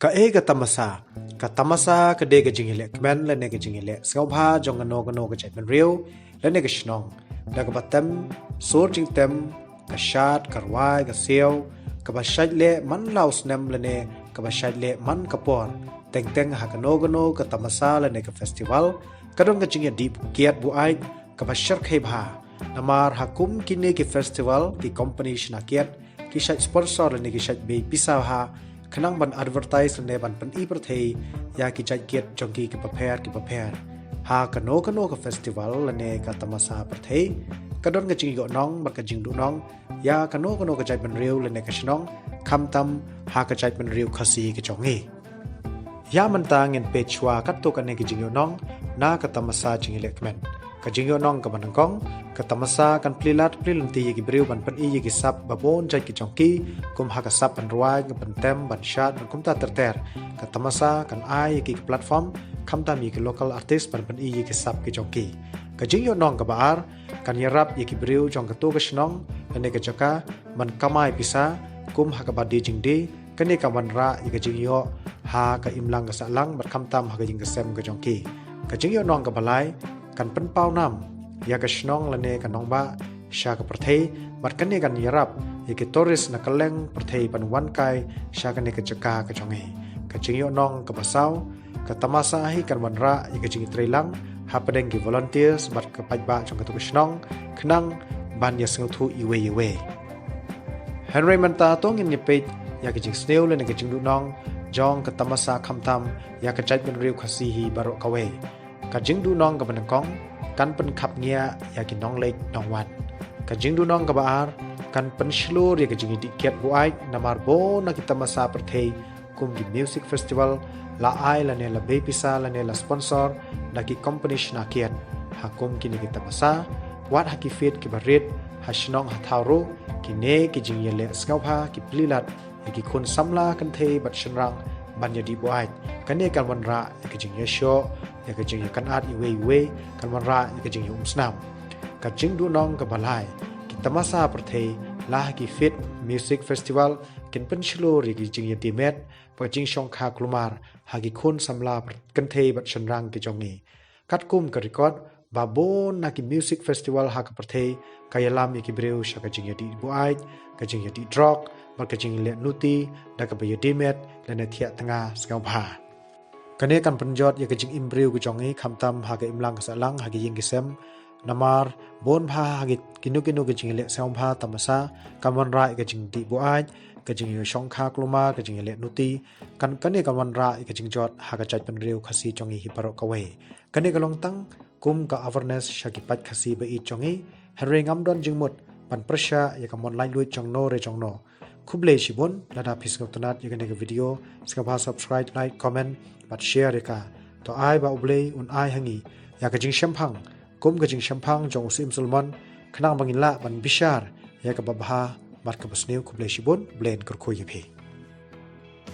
ka tamasa ka de ga jingile kmen le ne ga jingile skau bha jong no ga chat ben riu le ne ga shnong da ga batam sur jing tem ka shat karwai ga siau ka ba shat le man laus nem le ne ka ba shat le man kapor teng ha ka no ka tamasa le ne ka festival ka dong ga jing deep kiat bu ai ka ba shar khai bha namar hakum kine ki festival ki company shna kiat ki shat sponsor le ne ki shat be pisa ha khang ban advertise ne ban pan i prathei ya ki chai kiet jongki ki prepare ha kano ka festival ne ka tamasa prathei kadon ga jingi go nong ba ka jing du nong ya kano ka chai ban riu le ne ka shnong kham tam ha ka chai ban riu khasi ki chongi ya man ta ngin pe chwa kat to ka ne ki jing yo nong na ka tamasa jingi le kmen ka jing yo nong ka ban kong ka tamasa kan plilan ti ki briu ban pan i ki sap babon jai ki chongki kum ha ka sap ban ruai ka ban tem ban shat ban kum ta ter ka tamasa kan ai ki platform kham ta mi ki local artist ban pan i ki sap ki chongki ka jing yo nong ka baar kan yarap ki briu jong ka to ka shnong ne ka chaka man kamai pisa kum ha ka ba di jing di ka ne ka man ra ka jing yo ha ka imlang ka sa lang bat kham tam ha ka jing ka sem ka chongki ka jing yo nong ka balai kan pen pau nam ya ka shnong lane ka nong ba sha ka prathei mat kan ne kan yarap ye ke tourist na kaleng prathei pan wan kai sha ka ne ka chaka ka chonge ka chingyo nong ka basau ka tamasa hi kan wan ra ye ka chingi trailang ha padeng ki volunteers bat ka paj ba chong ka tu shnong khnang ban ya sing thu iwe Henry manta tong in ye page ya ka ching sneu le ne ka ching du nong jong ka tamasa kham tam ya ka chai ben riu khasi hi baro ka we ka jing du nong ka ban kong kan pen khap ngia ya ki nong lek nong wan ka jing du nong ka baar kan pen shlur ya ka jing di kiat bu ai namar bo na ki tamasa prathei kum ki music festival la ai la ne la be pisa la ne la sponsor na ki company shna kiat ha kum ki ne ki tamasa wat ha ki fit ki barit ha shnong ha tharu ki ne ki jing ye le skau pha ki plilat ya ki khun samla kan thei bat shnrang ban ya di bu ai kan ne kan wan ra ya ki jing ye sho ya ka jing kan at iwe kan wan ra ya ka jing snam ka jing du nong ka balai ki tamasa prathei la ki fit music festival kin pen shlo ri ki jing ti met pa jing shong kha klumar ha ki khun samla kan thei bat shanrang ki jongi kat kum ka record ba bon na ki music festival ha ka prathei ka yalam ki breu sha ka jing ti bu ai ka jing ti drok ba ka jing le nuti da ka ba ti met le na thia tanga skau bha kane kan penjot ya kajing imbriu ku jongi khamtam ha ka imlang ka salang ha ki ying ki sem namar bon bha ha ki kinu ki jing le saum bha tamasa kamon ra ka jing ti bu ai ka jing yo shong kha kluma ka jing le nuti kan kane kamon ra ka jing jot ha ka chait penriu khasi jongi hi paro ka we kane ka long tang kum ka awareness sha ki pat khasi ba I jongi hereng am don jing mut pan prasha ya kamon lai lui chong no re chong no khuble shibon lada phisngau tanat ya kane ka video ska bha subscribe like comment bat share ka to ai ba ublei un ai hangi ya ka jing shampang kum ka jing shampang jong sim sulman khnang bangin la ban bishar ya ka babha bat ka basneu kublei shibon blend kur khoye phe